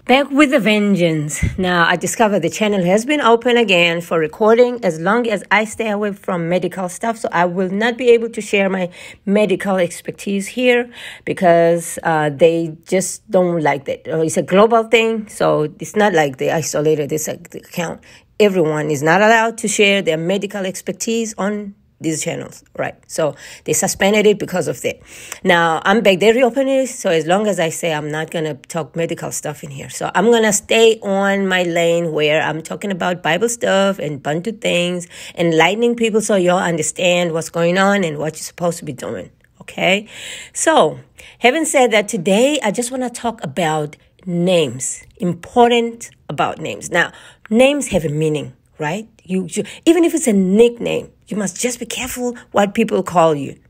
Back with a vengeance. Now, I discovered the channel has been open again for recording as long as I stay away from medical stuff. So I will not be able to share my medical expertise here because they just don't like that. It's a global thing, so it's not like they isolated this account. Everyone is not allowed to share their medical expertise on these channels, right? So they suspended it because of that. Now I'm back. They reopened it. So as long as I say I'm not going to talk medical stuff in here. So I'm going to stay on my lane where I'm talking about Bible stuff and Bantu things, enlightening people so y'all understand what's going on and what you're supposed to be doing. Okay. So having said that, today I just want to talk about names, important about names. Now, names have a meaning, right? You even if it's a nickname, you must just be careful what people call you.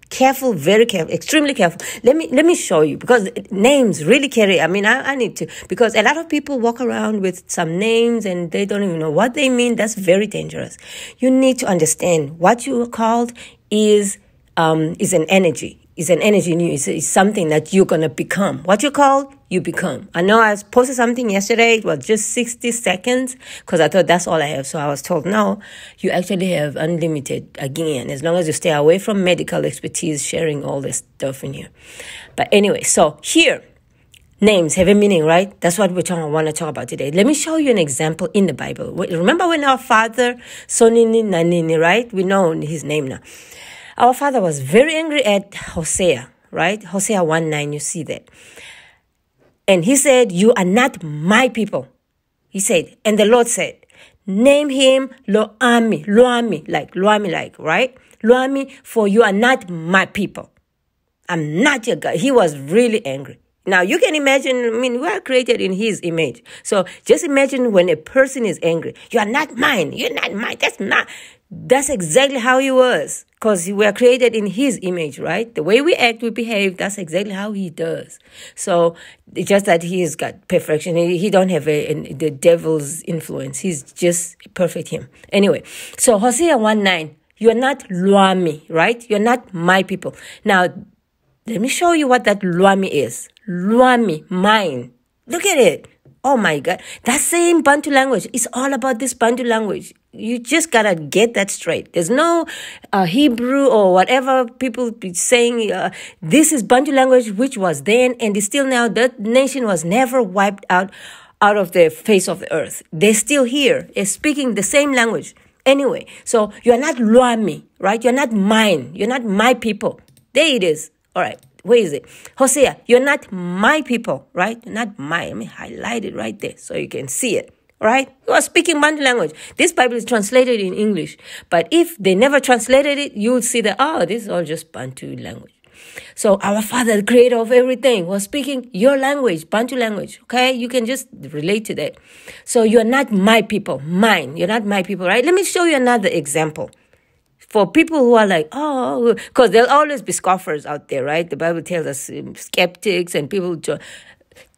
Careful, very careful, extremely careful. Let me show you, because names really carry. I mean, I need to, because a lot of people walk around with some names and they don't even know what they mean. That's very dangerous. You need to understand what you are called is an energy. It's an energy in you. It's something that you're going to become. What you call, you become. I know I posted something yesterday. It was just 60 seconds because I thought that's all I have. So I was told, no, you actually have unlimited again, as long as you stay away from medical expertise, sharing all this stuff in here. But anyway, so here, names have a meaning, right? That's what I want to talk about today. Let me show you an example in the Bible. Remember when our father, Sonini Nanini, right? We know his name now. Our father was very angry at Hosea, right? Hosea 1:9, you see that. And he said, you are not my people. He said, and the Lord said, name him Lo-Ami, right? Lo-Ami, for you are not my people. I'm not your God. He was really angry. Now, you can imagine, I mean, we are created in his image. So just imagine when a person is angry. You are not mine. You're not mine. That's exactly how he was. Because we are created in his image, right? The way we act, we behave, that's exactly how he does. So it's just that he has got perfection. He don't have the devil's influence. He's just perfect him. Anyway, so Hosea 1:9, you are not Lo-Ami, right? You're not my people. Now, let me show you what that Lo-Ami is. Lo-Ami, mine. Look at it. Oh my God. That same Bantu language. It's all about this Bantu language. You just gotta get that straight. There's no Hebrew or whatever people be saying. This is Bantu language, which was then and is still now. That nation was never wiped out of the face of the earth. They're still here. They're speaking the same language. Anyway, so you're not Lo-Ami, right? You're not mine. You're not my people. There it is. All right. Where is it? Hosea, you're not my people, right? You're not mine. Let me highlight it right there so you can see it, right? You are speaking Bantu language. This Bible is translated in English. But if they never translated it, you will see that, this is all just Bantu language. So our Father, the creator of everything, was speaking your language, Bantu language, okay? You can just relate to that. So you're not my people, mine. You're not my people, right? Let me show you another example. For people who are like, because there'll always be scoffers out there, right? The Bible tells us skeptics and people,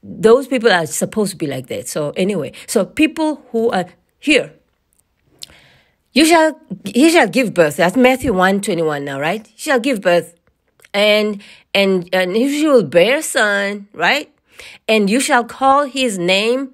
those people are supposed to be like that. So anyway, so people who are here, he shall give birth. That's Matthew 1:21 now, right? He shall give birth and he will bear a son, right? And you shall call his name.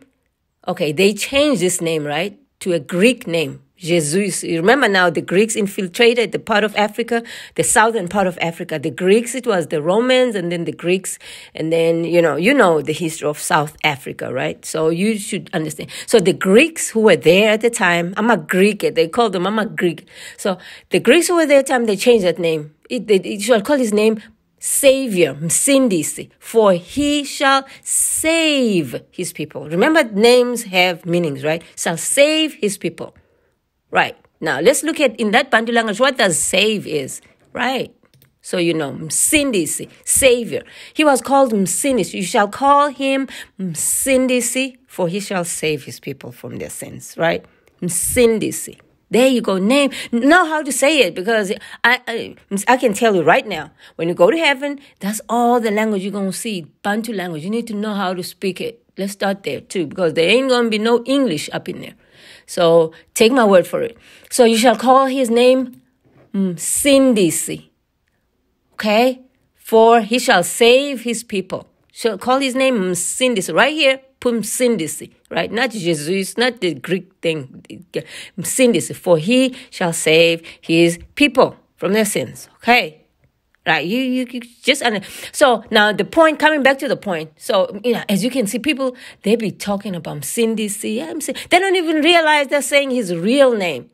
Okay, they changed this name, right, to a Greek name. Jesus. Remember now, the Greeks infiltrated the part of Africa, the southern part of Africa. The Greeks, it was the Romans, and then the Greeks, and then, you know the history of South Africa, right? So you should understand. So the Greeks who were there at the time, I'm a Greek, they called them, I'm a Greek. So the Greeks who were there at the time, they changed that name. It shall call his name Savior, Msindisi, for he shall save his people. Remember, names have meanings, right? Shall save his people. Right. Now, let's look at, in that Bantu language, what does save is, right? So, Msindisi, Savior. He was called Msindisi. You shall call him Msindisi, for he shall save his people from their sins, right? Msindisi. There you go. Name. Know how to say it, because I can tell you right now, when you go to heaven, that's all the language you're going to see, Bantu language. You need to know how to speak it. Let's start there too, because there ain't going to be no English up in there. So take my word for it. So you shall call his name Msindisi. Okay? For he shall save his people. Shall call his name Msindisi. Right here, Msindisi, right? Not Jesus, not the Greek thing. Msindisi, for he shall save his people from their sins. Okay. Right, you just so now the point, coming back to the point. So as you can see, people, they be talking about Msindisi. They don't even realize they're saying his real name.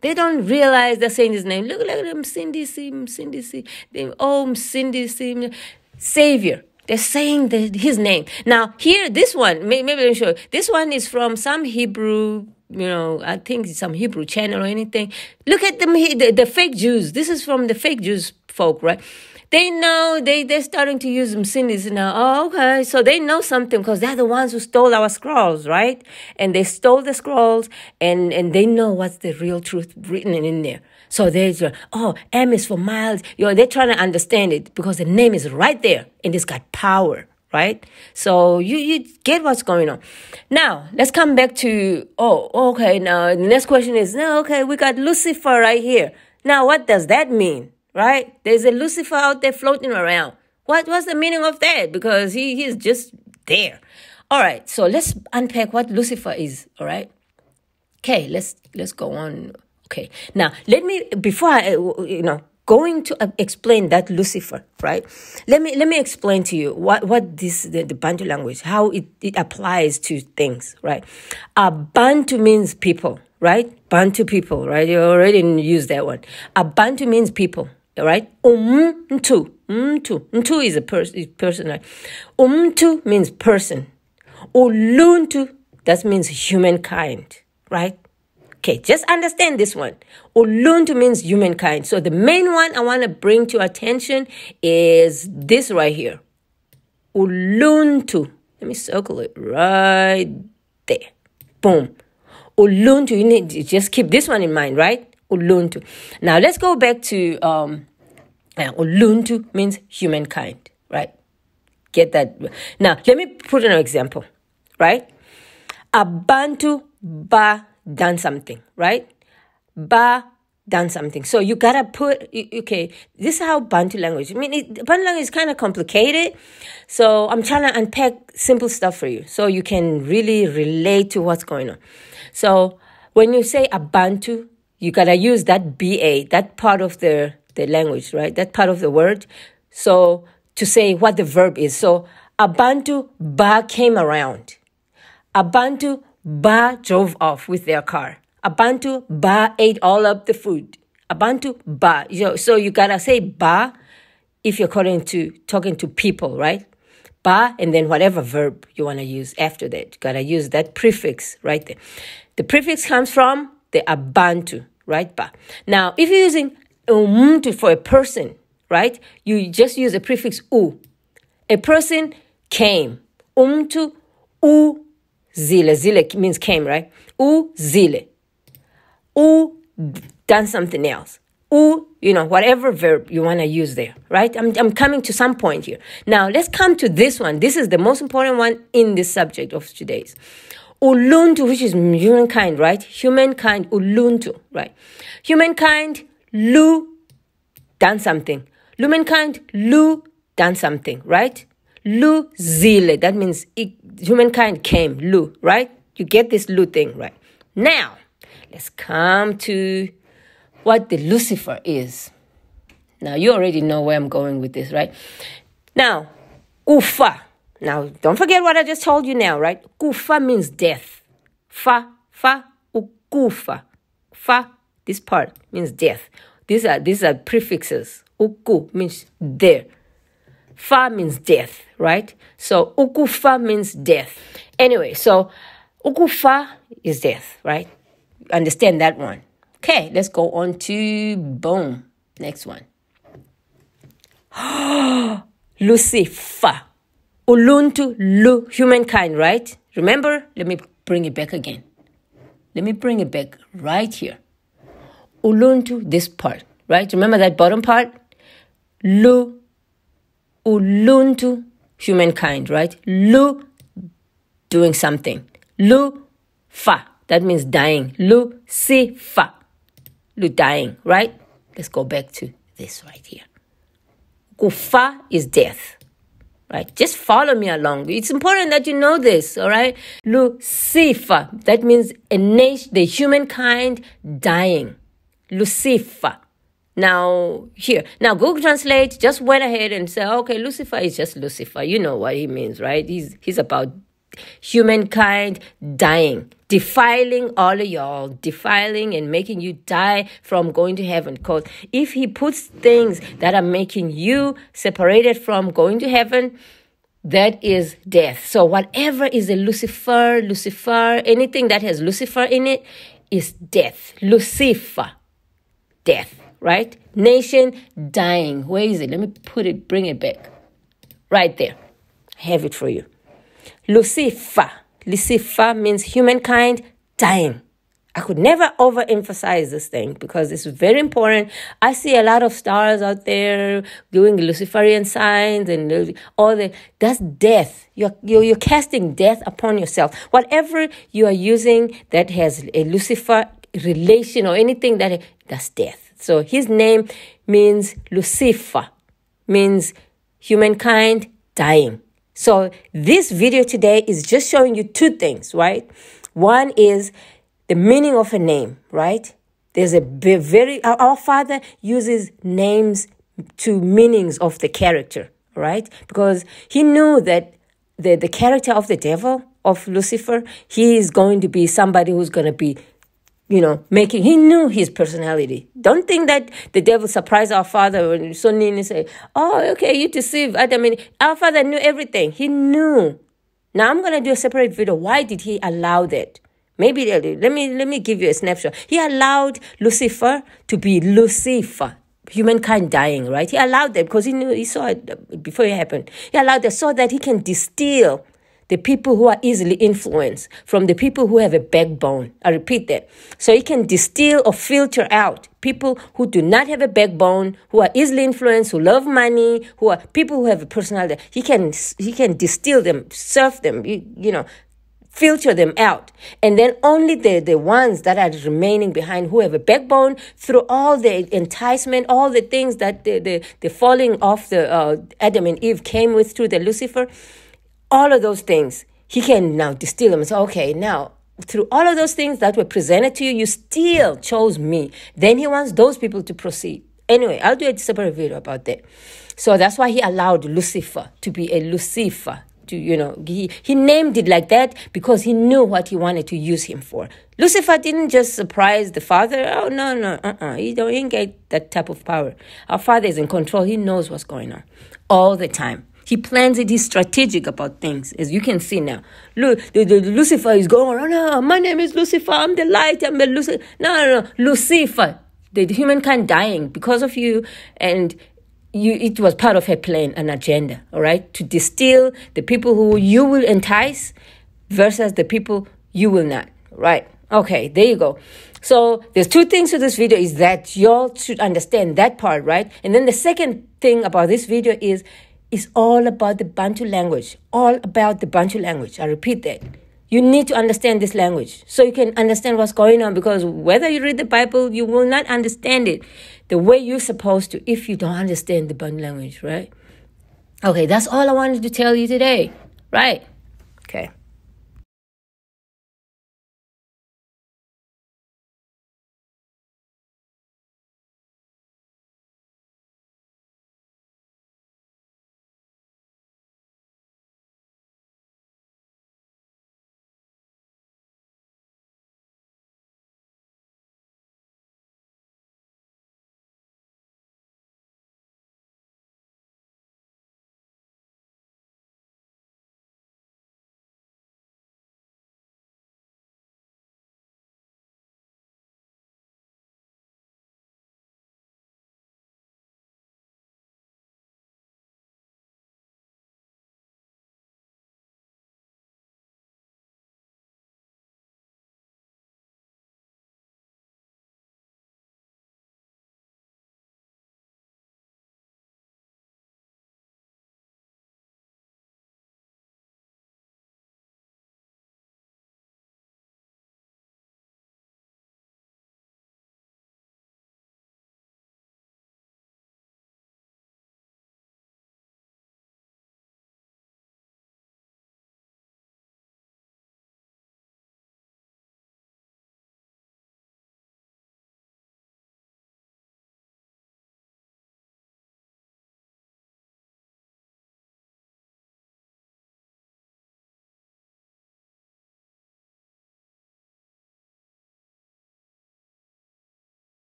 They don't realize they're saying his name. Look at them, Msindisi. Msindisi, Savior. They're saying his name. Now here, this one, maybe let me show you. This one is from some Hebrew. I think it's some Hebrew channel or anything. Look at them, the fake Jews. This is from the fake Jews folk, right? They know, they're starting to use Msindisi now. Oh, okay. So they know something because they're the ones who stole our scrolls, right? And they stole the scrolls and they know what's the real truth written in there. So they're, M is for miles. They're trying to understand it because the name is right there and it's got power. Right? So you get what's going on. Now, let's come back to, okay, now the next question is, we got Lucifer right here. Now, what does that mean? Right? There's a Lucifer out there floating around. What's the meaning of that? Because he's just there. All right, so let's unpack what Lucifer is, all right? Okay, let's go on. Okay, now, let me, before I, going to explain that Lucifer, right? Let me explain to you what this the Bantu language, how it applies to things, right? Bantu means people, right? Bantu people, right? You already used that one. Bantu means people, right? Mtu is a person, right? Umtu means person. Uluntu, that means humankind, right? Okay, just understand this one. Uluntu means humankind. So the main one I want to bring to attention is this right here. Uluntu. Let me circle it right there. Boom. Uluntu. You need to just keep this one in mind, right? Uluntu. Now let's go back to Uluntu means humankind, right? Get that. Now let me put an example, right? Abantu ba done something, right? Ba done something. So you gotta put, okay, this is how Bantu language, Bantu language is kind of complicated. So I'm trying to unpack simple stuff for you so you can really relate to what's going on. So when you say Abantu, you gotta use that BA, that part of the language, right? That part of the word. So to say what the verb is. So Abantu ba came around. Abantu ba drove off with their car. Abantu ba ate all of the food. Abantu ba. So you gotta say ba if you're talking to people, right? Ba and then whatever verb you want to use after that. You gotta use that prefix right there. The prefix comes from the Abantu, right? Ba. Now, if you're using umtu for a person, right? You just use the prefix u. A person came. Umtu u. Zile. Zile means came, right? U zile. U done something else. U, whatever verb you want to use there, right? I'm coming to some point here. Now, let's come to this one. This is the most important one in this subject of today's. Uluntu, which is humankind, right? Humankind, uluntu, right? Humankind, lu, done something. Humankind, lu, done something, right? Lu zile, that means humankind came, lu, right? You get this lu thing, right? Now, let's come to what the Lucifer is. Now, you already know where I'm going with this, right? Now, Ufa. Now, don't forget what I just told you now, right? Kufa means death. Fa, ukufa. Fa, this part means death. These are prefixes. Uku means there. Fa means death, right? So ukufa means death. Anyway, so ukufa is death, right? Understand that one. Okay, let's go on to boom. Next one. Lucifer. Uluntu, lu, humankind, right? Remember? Let me bring it back again. Let me bring it back right here. Uluntu, this part, right? Remember that bottom part? Lu, uluntu, humankind, right? Lu, doing something. Lu, fa, that means dying. Lu, si, fa, lu, dying, right? Let's go back to this right here. Kufa is death. right? Just follow me along. It's important that you know this, all right? Lucifer, that means a nation, the humankind dying. Lucifer. Now, Google Translate just went ahead and said, okay, Lucifer is just Lucifer. You know what he means, right? He's about humankind dying, defiling all of y'all, defiling and making you die from going to heaven. Because if he puts things that are making you separated from going to heaven, that is death. So whatever is a Lucifer, anything that has Lucifer in it is death. Lucifer, death. Right? Nation dying. Where is it? Let me bring it back. Right there. I have it for you. Lucifer. Lucifer means humankind dying. I could never overemphasize this thing because it's very important. I see a lot of stars out there doing Luciferian signs and that's death. You're casting death upon yourself. Whatever you are using that has a Lucifer relation or anything that's death. So his name means Lucifer, means humankind dying. So this video today is just showing you two things, right? One is the meaning of a name, right? There's our Father uses names to meanings of the character, right? Because he knew that the character of the devil, of Lucifer, he is going to be somebody who's going to be he knew his personality. Don't think that the devil surprised our Father when Sonini said, oh, okay, you deceive Adam. Our Father knew everything. He knew. Now I'm going to do a separate video. Why did he allow that? Maybe, let me give you a snapshot. He allowed Lucifer to be Lucifer, humankind dying, right? He allowed that because he saw it before it happened. He allowed that so that he can distill the people who are easily influenced from the people who have a backbone. I repeat that. So he can distill or filter out people who do not have a backbone, who are easily influenced, who love money, who are people who have a personality. He can distill them, serve them, filter them out. And then only the ones that are remaining behind who have a backbone through all the enticement, all the things that the falling off the Adam and Eve came with through the Lucifer, all of those things, he can now distill them and say, okay, now, through all of those things that were presented to you, you still chose me. Then he wants those people to proceed. Anyway, I'll do a separate video about that. So that's why he allowed Lucifer to be a Lucifer. He named it like that because he knew what he wanted to use him for. Lucifer didn't just surprise the Father. Oh, no, He don't get that type of power. Our Father is in control. He knows what's going on all the time. He plans it. He's strategic about things, as you can see now. Look, the Lucifer is going, oh, no, my name is Lucifer. I'm the light. I'm the Lucifer. No. Lucifer, the humankind dying because of you, and it was part of her plan, an agenda, all right, to distill the people who you will entice versus the people you will not, right? Okay, there you go. So there's two things to this video is that y'all should understand that part, right? And then the second thing about this video is it's all about the Bantu language, all about the Bantu language. I repeat that. You need to understand this language so you can understand what's going on, because whether you read the Bible, you will not understand it the way you're supposed to if you don't understand the Bantu language, right? Okay, that's all I wanted to tell you today, right?